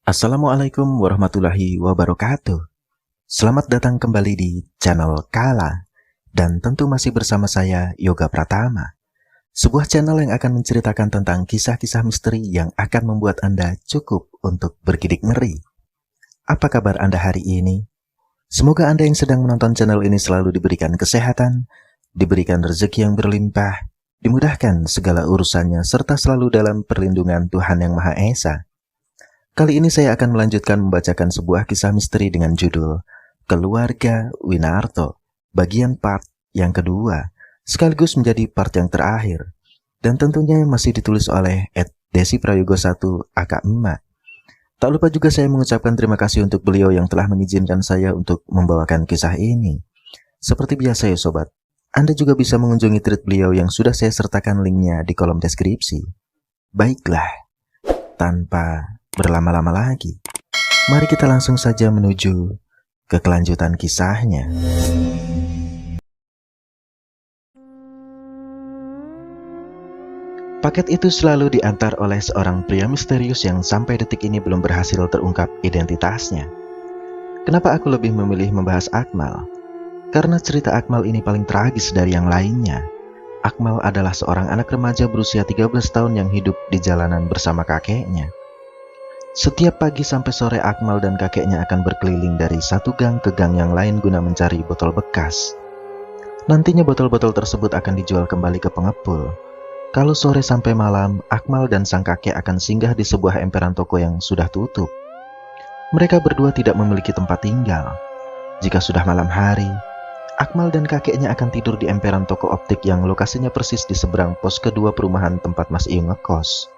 Assalamualaikum warahmatullahi wabarakatuh. Selamat datang kembali di channel Kala. Dan tentu masih bersama saya, Yoga Pratama. Sebuah channel yang akan menceritakan tentang kisah-kisah misteri yang akan membuat Anda cukup untuk bergidik ngeri. Apa kabar Anda hari ini? Semoga Anda yang sedang menonton channel ini selalu diberikan kesehatan, diberikan rezeki yang berlimpah, dimudahkan segala urusannya, serta selalu dalam perlindungan Tuhan Yang Maha Esa. Kali ini saya akan melanjutkan membacakan sebuah kisah misteri dengan judul Keluarga Winarto, bagian part yang kedua, sekaligus menjadi part yang terakhir. Dan tentunya masih ditulis oleh @desiprayogo1 aka Emak. Tak lupa juga saya mengucapkan terima kasih untuk beliau yang telah mengizinkan saya untuk membawakan kisah ini. Seperti biasa ya sobat, Anda juga bisa mengunjungi tweet beliau yang sudah saya sertakan linknya di kolom deskripsi. Baiklah, tanpa berlama-lama lagi, mari kita langsung saja menuju ke kelanjutan kisahnya. Paket itu selalu diantar oleh seorang pria misterius yang sampai detik ini belum berhasil terungkap identitasnya. Kenapa aku lebih memilih membahas Akmal? Karena cerita Akmal ini paling tragis dari yang lainnya. Akmal adalah seorang anak remaja berusia 13 tahun yang hidup di jalanan bersama kakeknya. Setiap pagi sampai sore Akmal dan kakeknya akan berkeliling dari satu gang ke gang yang lain guna mencari botol bekas. Nantinya botol-botol tersebut akan dijual kembali ke pengepul. Kalau sore sampai malam, Akmal dan sang kakek akan singgah di sebuah emperan toko yang sudah tutup. Mereka berdua tidak memiliki tempat tinggal. Jika sudah malam hari, Akmal dan kakeknya akan tidur di emperan toko optik yang lokasinya persis di seberang pos kedua perumahan tempat Mas Iung ngekos.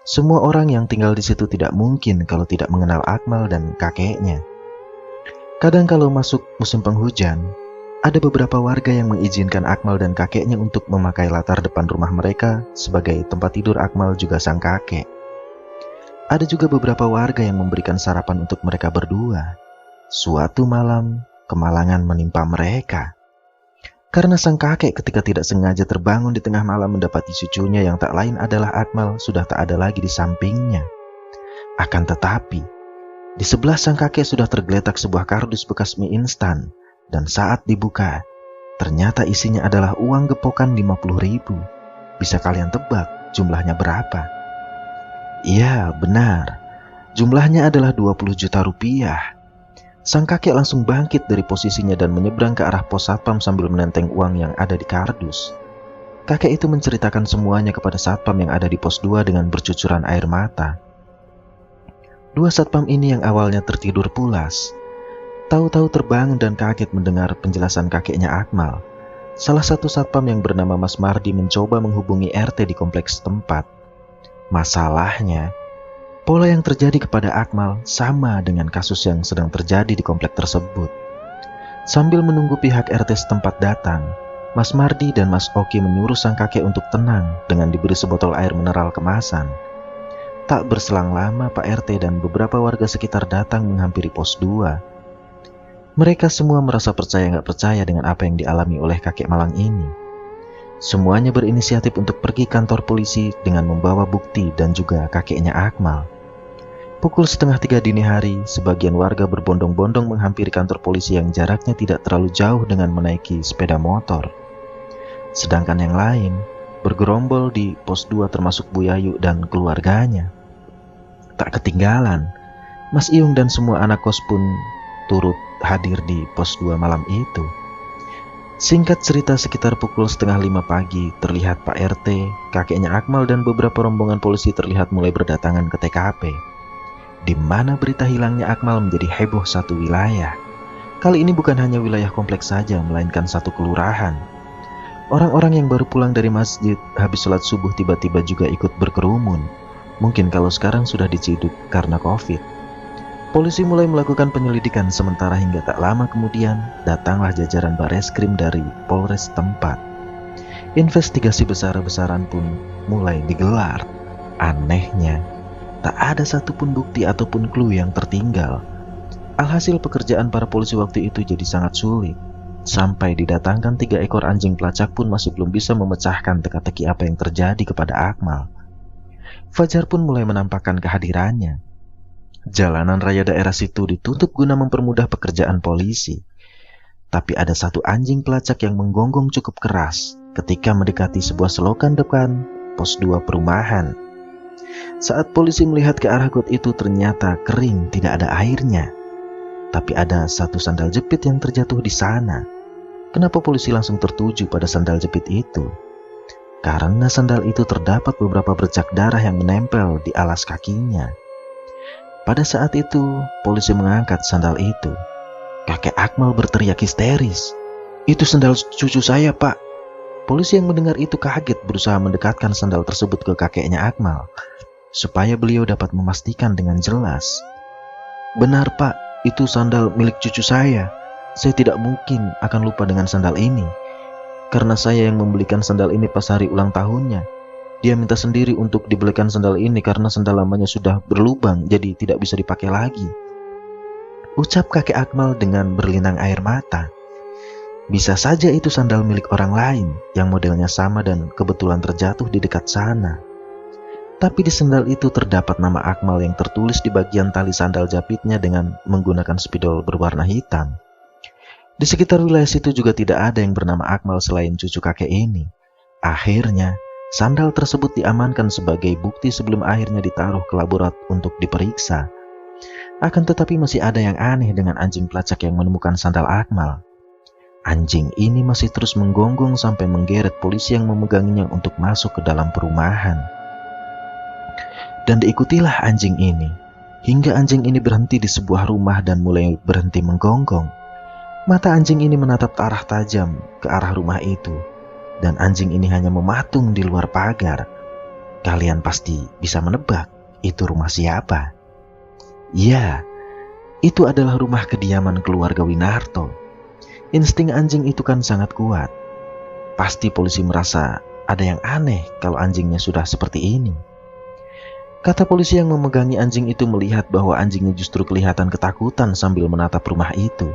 Semua orang yang tinggal di situ tidak mungkin kalau tidak mengenal Akmal dan kakeknya. Kadang kalau masuk musim penghujan, ada beberapa warga yang mengizinkan Akmal dan kakeknya untuk memakai latar depan rumah mereka sebagai tempat tidur Akmal juga sang kakek. Ada juga beberapa warga yang memberikan sarapan untuk mereka berdua. Suatu malam, kemalangan menimpa mereka. Karena sang kakek ketika tidak sengaja terbangun di tengah malam mendapati cucunya yang tak lain adalah Akmal sudah tak ada lagi di sampingnya. Akan tetapi, di sebelah sang kakek sudah tergeletak sebuah kardus bekas mie instan, dan saat dibuka, ternyata isinya adalah uang gepokan 50.000. Bisa kalian tebak jumlahnya berapa? Iya, benar. Jumlahnya adalah 20 juta rupiah. Sang kakek langsung bangkit dari posisinya dan menyeberang ke arah pos satpam sambil menenteng uang yang ada di kardus. Kakek itu menceritakan semuanya kepada satpam yang ada di pos 2 dengan bercucuran air mata. Dua satpam ini yang awalnya tertidur pulas, tahu-tahu terbangun dan kaget mendengar penjelasan kakeknya Akmal. Salah satu satpam yang bernama Mas Mardi mencoba menghubungi RT di kompleks tempat. Masalahnya, pola yang terjadi kepada Akmal sama dengan kasus yang sedang terjadi di komplek tersebut. Sambil menunggu pihak RT setempat datang, Mas Mardi dan Mas Oki menyuruh sang kakek untuk tenang dengan diberi sebotol air mineral kemasan. Tak berselang lama Pak RT dan beberapa warga sekitar datang menghampiri pos 2. Mereka semua merasa percaya nggak percaya dengan apa yang dialami oleh kakek malang ini. Semuanya berinisiatif untuk pergi kantor polisi dengan membawa bukti dan juga kakeknya Akmal. Pukul 2:30 dini hari, sebagian warga berbondong-bondong menghampiri kantor polisi yang jaraknya tidak terlalu jauh dengan menaiki sepeda motor. Sedangkan yang lain bergerombol di pos 2 termasuk Bu Yayu dan keluarganya. Tak ketinggalan, Mas Iung dan semua anak kos pun turut hadir di pos 2 malam itu. Singkat cerita, sekitar pukul 4:30 pagi, terlihat Pak RT, kakeknya Akmal dan beberapa rombongan polisi terlihat mulai berdatangan ke TKP. Di mana berita hilangnya Akmal menjadi heboh satu wilayah. Kali ini bukan hanya wilayah kompleks saja, melainkan satu kelurahan. Orang-orang yang baru pulang dari masjid habis sholat subuh tiba-tiba juga ikut berkerumun. Mungkin kalau sekarang sudah diciduk karena COVID. Polisi mulai melakukan penyelidikan sementara hingga tak lama kemudian datanglah jajaran Bareskrim dari Polres tempat. Investigasi besar-besaran pun mulai digelar. Anehnya, tak ada satupun bukti ataupun clue yang tertinggal. Alhasil pekerjaan para polisi waktu itu jadi sangat sulit. Sampai didatangkan 3 ekor anjing pelacak pun masih belum bisa memecahkan teka-teki apa yang terjadi kepada Akmal. Fajar pun mulai menampakkan kehadirannya. Jalanan raya daerah situ ditutup guna mempermudah pekerjaan polisi. Tapi ada satu anjing pelacak yang menggonggong cukup keras ketika mendekati sebuah selokan depan pos 2 perumahan. Saat polisi melihat ke arah got itu, ternyata kering, tidak ada airnya. Tapi ada satu sandal jepit yang terjatuh di sana. Kenapa polisi langsung tertuju pada sandal jepit itu? Karena sandal itu terdapat beberapa bercak darah yang menempel di alas kakinya. Pada saat itu, polisi mengangkat sandal itu. Kakek Akmal berteriak histeris, "Itu sandal cucu saya, Pak!" Polisi yang mendengar itu kaget, berusaha mendekatkan sandal tersebut ke kakeknya Akmal, supaya beliau dapat memastikan dengan jelas. "Benar, Pak, itu sandal milik cucu saya. Saya tidak mungkin akan lupa dengan sandal ini. Karena saya yang membelikan sandal ini pas hari ulang tahunnya. Dia minta sendiri untuk dibelikan sandal ini karena sandal lamanya sudah berlubang, jadi tidak bisa dipakai lagi," ucap kakek Akmal dengan berlinang air mata. Bisa saja itu sandal milik orang lain yang modelnya sama dan kebetulan terjatuh di dekat sana. Tapi di sandal itu terdapat nama Akmal yang tertulis di bagian tali sandal jepitnya dengan menggunakan spidol berwarna hitam. Di sekitar wilayah situ juga tidak ada yang bernama Akmal selain cucu kakek ini. Akhirnya, sandal tersebut diamankan sebagai bukti sebelum akhirnya ditaruh ke laborat untuk diperiksa. Akan tetapi masih ada yang aneh dengan anjing pelacak yang menemukan sandal Akmal. Anjing ini masih terus menggonggong sampai menggeret polisi yang memeganginya untuk masuk ke dalam perumahan. Dan diikutilah anjing ini, hingga anjing ini berhenti di sebuah rumah dan mulai berhenti menggonggong. Mata anjing ini menatap arah tajam ke arah rumah itu, dan anjing ini hanya mematung di luar pagar. Kalian pasti bisa menebak itu rumah siapa? Ya, itu adalah rumah kediaman keluarga Winarto. Insting anjing itu kan sangat kuat. Pasti polisi merasa ada yang aneh kalau anjingnya sudah seperti ini. Kata polisi yang memegangi anjing itu melihat bahwa anjingnya justru kelihatan ketakutan sambil menatap rumah itu.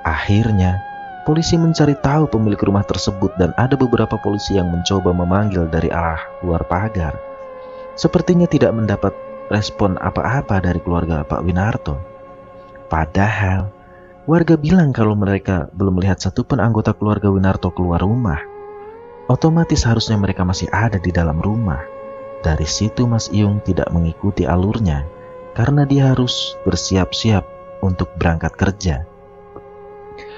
Akhirnya, polisi mencari tahu pemilik rumah tersebut dan ada beberapa polisi yang mencoba memanggil dari arah luar pagar. Sepertinya tidak mendapat respon apa-apa dari keluarga Pak Winarto. Padahal, warga bilang kalau mereka belum melihat satupun anggota keluarga Winarto keluar rumah. Otomatis harusnya mereka masih ada di dalam rumah. Dari situ Mas Iyung tidak mengikuti alurnya karena dia harus bersiap-siap untuk berangkat kerja.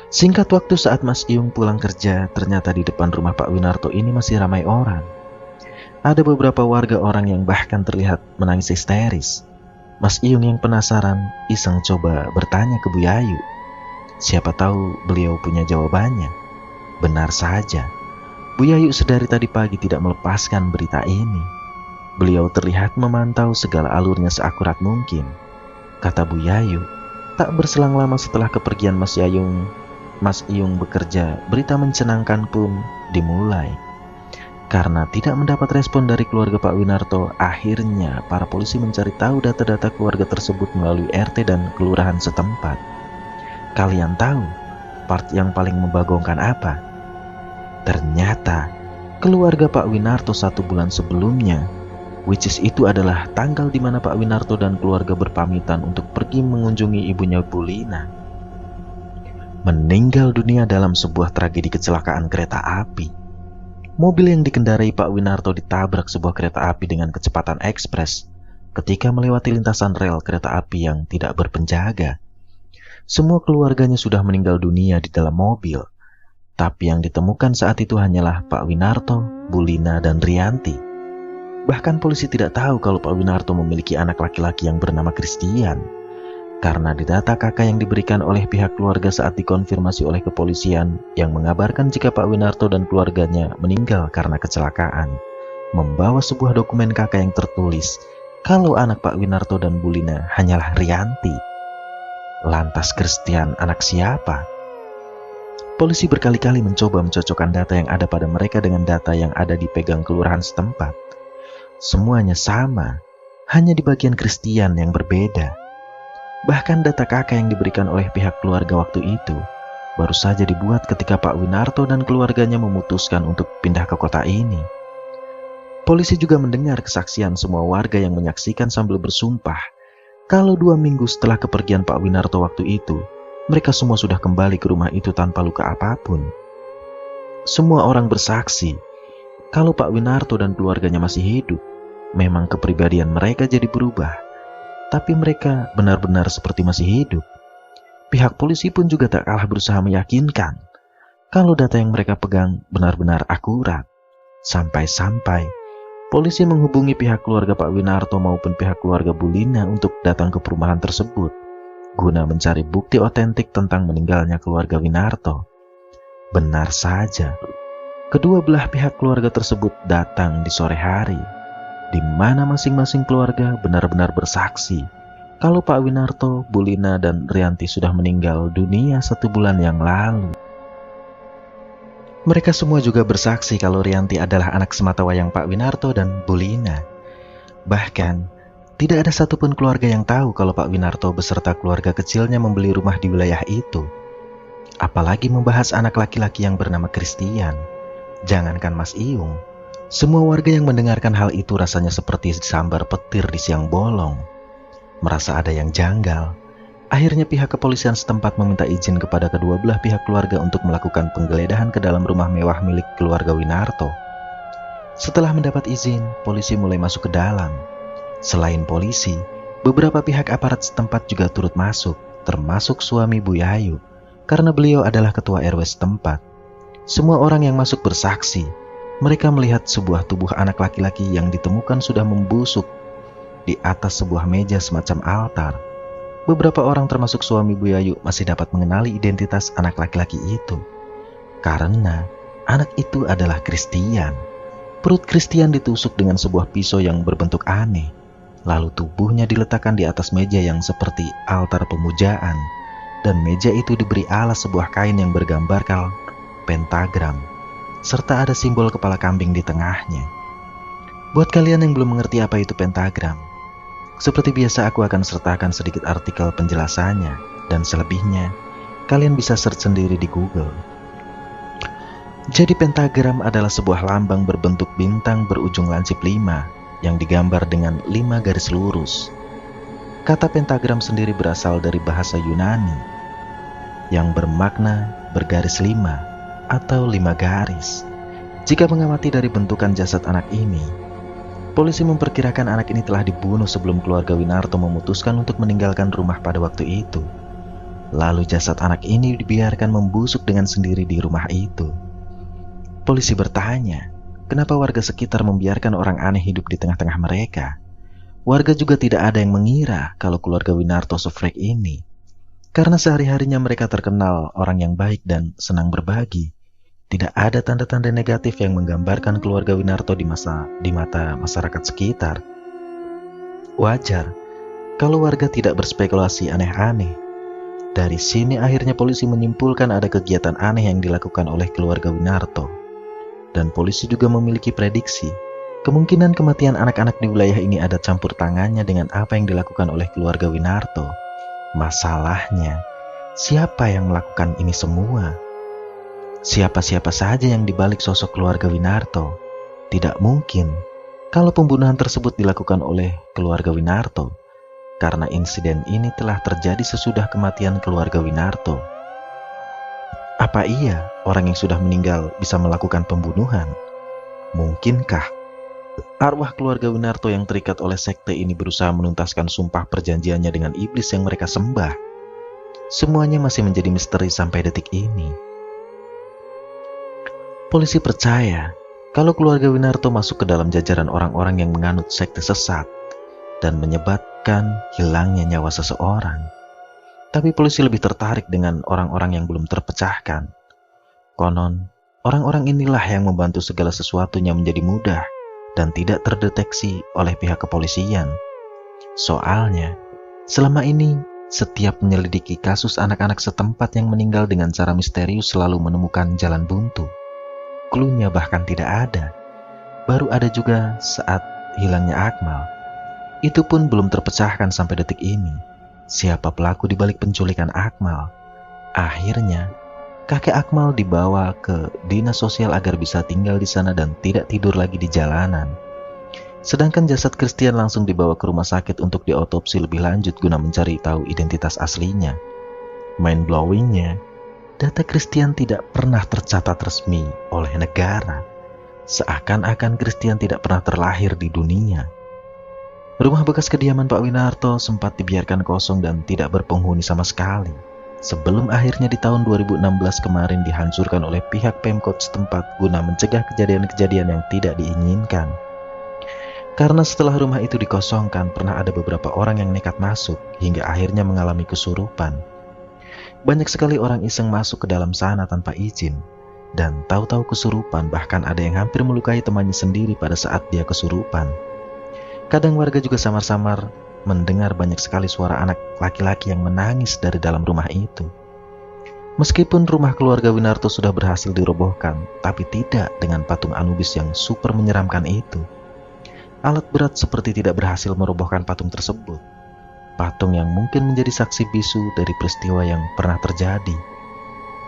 Singkat waktu saat Mas Iyung pulang kerja, ternyata di depan rumah Pak Winarto ini masih ramai orang. Ada beberapa warga orang yang bahkan terlihat menangis histeris. Mas Iyung yang penasaran iseng coba bertanya ke Bu Yayu. Siapa tahu beliau punya jawabannya. Benar saja, Bu Yayu sedari tadi pagi tidak melepaskan berita ini. Beliau terlihat memantau segala alurnya seakurat mungkin. Kata Bu Yayu, tak berselang lama setelah kepergian Mas Iyung bekerja, berita mencenangkan pun dimulai. Karena tidak mendapat respon dari keluarga Pak Winarto, akhirnya para polisi mencari tahu data-data keluarga tersebut melalui RT dan kelurahan setempat. Kalian tahu part yang paling membagongkan apa? Ternyata keluarga Pak Winarto 1 bulan sebelumnya, which is itu adalah tanggal di mana Pak Winarto dan keluarga berpamitan untuk pergi mengunjungi ibunya Bu Lina, meninggal dunia dalam sebuah tragedi kecelakaan kereta api. Mobil yang dikendarai Pak Winarto ditabrak sebuah kereta api dengan kecepatan ekspres ketika melewati lintasan rel kereta api yang tidak berpenjaga. Semua keluarganya sudah meninggal dunia di dalam mobil, tapi yang ditemukan saat itu hanyalah Pak Winarto, Bu Lina, dan Rianti. Bahkan polisi tidak tahu kalau Pak Winarto memiliki anak laki-laki yang bernama Christian. Karena di data kakak yang diberikan oleh pihak keluarga saat dikonfirmasi oleh kepolisian yang mengabarkan jika Pak Winarto dan keluarganya meninggal karena kecelakaan, membawa sebuah dokumen kakak yang tertulis kalau anak Pak Winarto dan Bu Lina hanyalah Rianti. Lantas Christian anak siapa? Polisi berkali-kali mencoba mencocokkan data yang ada pada mereka dengan data yang ada dipegang kelurahan setempat. Semuanya sama, hanya di bagian Christian yang berbeda. Bahkan data kakak yang diberikan oleh pihak keluarga waktu itu baru saja dibuat ketika Pak Winarto dan keluarganya memutuskan untuk pindah ke kota ini. Polisi juga mendengar kesaksian semua warga yang menyaksikan sambil bersumpah Kalau 2 minggu setelah kepergian Pak Winarto waktu itu, mereka semua sudah kembali ke rumah itu tanpa luka apapun. Semua orang bersaksi kalau Pak Winarto dan keluarganya masih hidup. Memang kepribadian mereka jadi berubah, tapi mereka benar-benar seperti masih hidup. Pihak polisi pun juga tak kalah berusaha meyakinkan kalau data yang mereka pegang benar-benar akurat. Sampai-sampai polisi menghubungi pihak keluarga Pak Winarto maupun pihak keluarga Bu Lina untuk datang ke perumahan tersebut guna mencari bukti otentik tentang meninggalnya keluarga Winarto. Benar saja, kedua belah pihak keluarga tersebut datang di sore hari, di mana masing-masing keluarga benar-benar bersaksi kalau Pak Winarto, Bu Lina, dan Rianti sudah meninggal dunia 1 bulan yang lalu. Mereka semua juga bersaksi kalau Rianti adalah anak sematawayang Pak Winarto dan Bu Lina. Bahkan, tidak ada satupun keluarga yang tahu kalau Pak Winarto beserta keluarga kecilnya membeli rumah di wilayah itu. Apalagi membahas anak laki-laki yang bernama Christian. Jangankan Mas Iyung, semua warga yang mendengarkan hal itu rasanya seperti disambar petir di siang bolong. Merasa ada yang janggal. Akhirnya pihak kepolisian setempat meminta izin kepada kedua belah pihak keluarga untuk melakukan penggeledahan ke dalam rumah mewah milik keluarga Winarto. Setelah mendapat izin, polisi mulai masuk ke dalam. Selain polisi, beberapa pihak aparat setempat juga turut masuk, termasuk suami Bu Yayu, karena beliau adalah ketua RW setempat. Semua orang yang masuk bersaksi, mereka melihat sebuah tubuh anak laki-laki yang ditemukan sudah membusuk di atas sebuah meja semacam altar. Beberapa orang termasuk suami Bu Yayu masih dapat mengenali identitas anak laki-laki itu. Karena anak itu adalah Christian. Perut Christian ditusuk dengan sebuah pisau yang berbentuk aneh. Lalu tubuhnya diletakkan di atas meja yang seperti altar pemujaan. Dan meja itu diberi alas sebuah kain yang bergambarkan pentagram. Serta ada simbol kepala kambing di tengahnya. Buat kalian yang belum mengerti apa itu pentagram, seperti biasa aku akan sertakan sedikit artikel penjelasannya, dan selebihnya kalian bisa search sendiri di Google. Jadi pentagram adalah sebuah lambang berbentuk bintang berujung lancip 5 yang digambar dengan 5 garis lurus. Kata pentagram sendiri berasal dari bahasa Yunani yang bermakna bergaris 5 atau 5 garis. Jika mengamati dari bentukan jasad anak ini, polisi memperkirakan anak ini telah dibunuh sebelum keluarga Winarto memutuskan untuk meninggalkan rumah pada waktu itu. Lalu jasad anak ini dibiarkan membusuk dengan sendiri di rumah itu. Polisi bertanya, kenapa warga sekitar membiarkan orang aneh hidup di tengah-tengah mereka? Warga juga tidak ada yang mengira kalau keluarga Winarto sefrek ini. Karena sehari-harinya mereka terkenal orang yang baik dan senang berbagi. Tidak ada tanda-tanda negatif yang menggambarkan keluarga Winarto di mata masyarakat sekitar. Wajar kalau warga tidak berspekulasi aneh-aneh. Dari sini akhirnya polisi menyimpulkan ada kegiatan aneh yang dilakukan oleh keluarga Winarto. Dan polisi juga memiliki prediksi, kemungkinan kematian anak-anak di wilayah ini ada campur tangannya dengan apa yang dilakukan oleh keluarga Winarto. Masalahnya, siapa yang melakukan ini semua? Siapa-siapa saja yang dibalik sosok keluarga Winarto? Tidak mungkin kalau pembunuhan tersebut dilakukan oleh keluarga Winarto, karena insiden ini telah terjadi sesudah kematian keluarga Winarto. Apa iya orang yang sudah meninggal bisa melakukan pembunuhan? Mungkinkah arwah keluarga Winarto yang terikat oleh sekte ini berusaha menuntaskan sumpah perjanjiannya dengan iblis yang mereka sembah? Semuanya masih menjadi misteri sampai detik ini. Polisi percaya kalau keluarga Winarto masuk ke dalam jajaran orang-orang yang menganut sekte sesat dan menyebabkan hilangnya nyawa seseorang. Tapi polisi lebih tertarik dengan orang-orang yang belum terpecahkan. Konon, orang-orang inilah yang membantu segala sesuatunya menjadi mudah dan tidak terdeteksi oleh pihak kepolisian. Soalnya, selama ini setiap menyelidiki kasus anak-anak setempat yang meninggal dengan cara misterius selalu menemukan jalan buntu. Cluenya bahkan tidak ada. Baru ada juga saat hilangnya Akmal. Itu pun belum terpecahkan sampai detik ini. Siapa pelaku di balik penculikan Akmal? Akhirnya, kakek Akmal dibawa ke dinas sosial agar bisa tinggal di sana dan tidak tidur lagi di jalanan. Sedangkan jasad Christian langsung dibawa ke rumah sakit untuk diotopsi lebih lanjut guna mencari tahu identitas aslinya. Mind-blowingnya, data Christian tidak pernah tercatat resmi oleh negara. Seakan-akan Christian tidak pernah terlahir di dunia. Rumah bekas kediaman Pak Winarto sempat dibiarkan kosong dan tidak berpenghuni sama sekali, sebelum akhirnya di tahun 2016 kemarin dihancurkan oleh pihak Pemkot setempat guna mencegah kejadian-kejadian yang tidak diinginkan. Karena setelah rumah itu dikosongkan, pernah ada beberapa orang yang nekat masuk hingga akhirnya mengalami kesurupan. Banyak sekali orang iseng masuk ke dalam sana tanpa izin, dan tahu-tahu kesurupan, bahkan ada yang hampir melukai temannya sendiri pada saat dia kesurupan. Kadang warga juga samar-samar mendengar banyak sekali suara anak laki-laki yang menangis dari dalam rumah itu. Meskipun rumah keluarga Winarto sudah berhasil dirobohkan, tapi tidak dengan patung Anubis yang super menyeramkan itu. Alat berat seperti tidak berhasil merobohkan patung tersebut. Patung yang mungkin menjadi saksi bisu dari peristiwa yang pernah terjadi.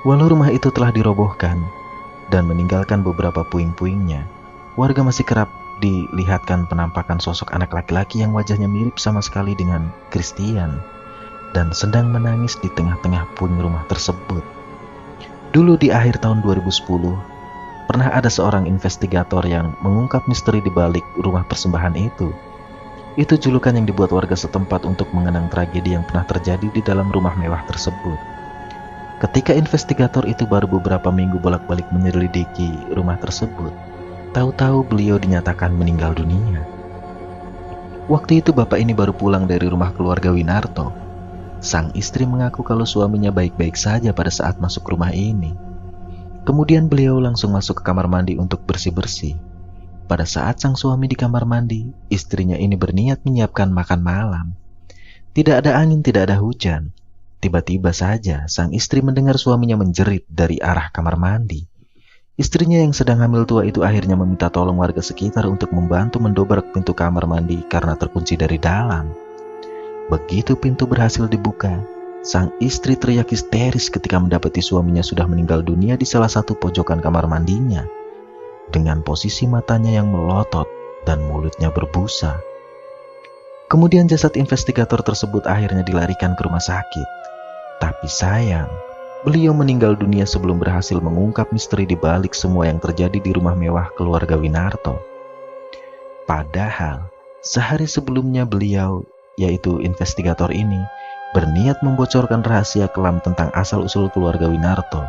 Walau rumah itu telah dirobohkan dan meninggalkan beberapa puing-puingnya, warga masih kerap dilihatkan penampakan sosok anak laki-laki yang wajahnya mirip sama sekali dengan Christian dan sedang menangis di tengah-tengah puing rumah tersebut. Dulu di akhir tahun 2010, pernah ada seorang investigator yang mengungkap misteri di balik rumah persembahan itu. Itu julukan yang dibuat warga setempat untuk mengenang tragedi yang pernah terjadi di dalam rumah mewah tersebut. Ketika investigator itu baru beberapa minggu bolak-balik menyelidiki rumah tersebut, tahu-tahu beliau dinyatakan meninggal dunia. Waktu itu bapak ini baru pulang dari rumah keluarga Winarto. Sang istri mengaku kalau suaminya baik-baik saja pada saat masuk rumah ini. Kemudian beliau langsung masuk ke kamar mandi untuk bersih-bersih. Pada saat sang suami di kamar mandi, istrinya ini berniat menyiapkan makan malam. Tidak ada angin, tidak ada hujan. Tiba-tiba saja sang istri mendengar suaminya menjerit dari arah kamar mandi. Istrinya yang sedang hamil tua itu akhirnya meminta tolong warga sekitar untuk membantu mendobrak pintu kamar mandi karena terkunci dari dalam. Begitu pintu berhasil dibuka, sang istri teriak histeris ketika mendapati suaminya sudah meninggal dunia di salah satu pojokan kamar mandinya, dengan posisi matanya yang melotot dan mulutnya berbusa. Kemudian jasad investigator tersebut akhirnya dilarikan ke rumah sakit. Tapi sayang, beliau meninggal dunia sebelum berhasil mengungkap misteri di balik semua yang terjadi di rumah mewah keluarga Winarto. Padahal, sehari sebelumnya beliau, yaitu investigator ini, berniat membocorkan rahasia kelam tentang asal-usul keluarga Winarto.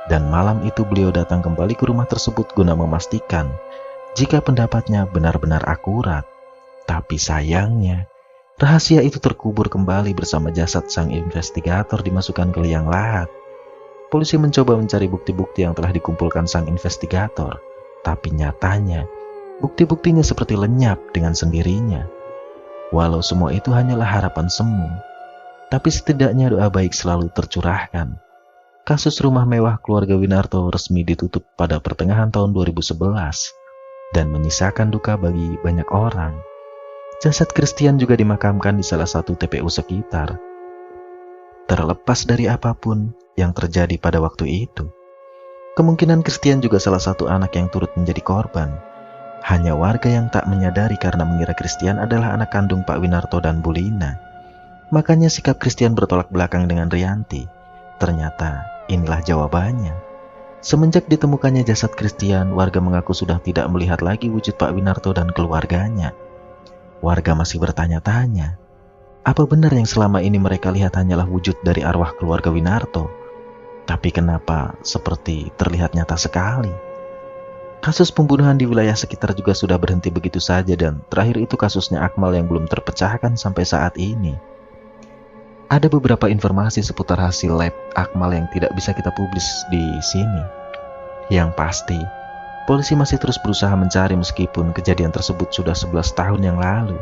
Dan malam itu beliau datang kembali ke rumah tersebut guna memastikan jika pendapatnya benar-benar akurat. Tapi sayangnya, rahasia itu terkubur kembali bersama jasad sang investigator dimasukkan ke liang lahat. Polisi mencoba mencari bukti-bukti yang telah dikumpulkan sang investigator, tapi nyatanya bukti-buktinya seperti lenyap dengan sendirinya. Walau semua itu hanyalah harapan semu, tapi setidaknya doa baik selalu tercurahkan. Kasus rumah mewah keluarga Winarto resmi ditutup pada pertengahan tahun 2011 dan menyisakan duka bagi banyak orang. Jasad Christian juga dimakamkan di salah satu TPU sekitar. Terlepas dari apapun yang terjadi pada waktu itu, kemungkinan Christian juga salah satu anak yang turut menjadi korban. Hanya warga yang tak menyadari karena mengira Christian adalah anak kandung Pak Winarto dan Bu Lina. Makanya sikap Christian bertolak belakang dengan Rianti. Ternyata inilah jawabannya. Semenjak ditemukannya jasad Christian, warga mengaku sudah tidak melihat lagi wujud Pak Winarto dan keluarganya. Warga masih bertanya-tanya, apa benar yang selama ini mereka lihat hanyalah wujud dari arwah keluarga Winarto? Tapi kenapa seperti terlihat nyata sekali? Kasus pembunuhan di wilayah sekitar juga sudah berhenti begitu saja, dan terakhir itu kasusnya Akmal yang belum terpecahkan sampai saat ini. Ada beberapa informasi seputar hasil lab Akmal yang tidak bisa kita publis di sini. Yang pasti, polisi masih terus berusaha mencari meskipun kejadian tersebut sudah 11 tahun yang lalu.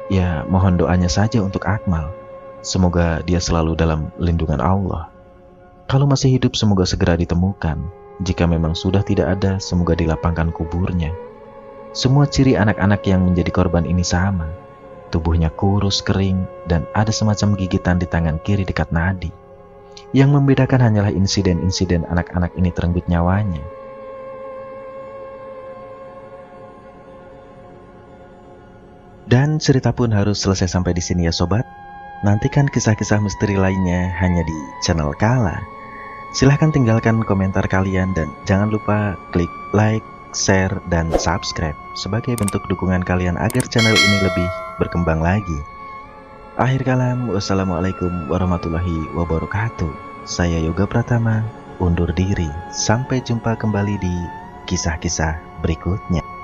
Ya, mohon doanya saja untuk Akmal. Semoga dia selalu dalam lindungan Allah. Kalau masih hidup, semoga segera ditemukan. Jika memang sudah tidak ada, semoga dilapangkan kuburnya. Semua ciri anak-anak yang menjadi korban ini sama. Tubuhnya kurus, kering, dan ada semacam gigitan di tangan kiri dekat nadi. Yang membedakan hanyalah insiden-insiden anak-anak ini terenggut nyawanya. Dan cerita pun harus selesai sampai di sini ya sobat. Nantikan kisah-kisah misteri lainnya hanya di channel Kala. Silahkan tinggalkan komentar kalian dan jangan lupa klik like, share, dan subscribe sebagai bentuk dukungan kalian agar channel ini lebih berkembang lagi. Akhir kalam, wassalamualaikum warahmatullahi wabarakatuh. Saya Yoga Pratama, undur diri. Sampai jumpa kembali di kisah-kisah berikutnya.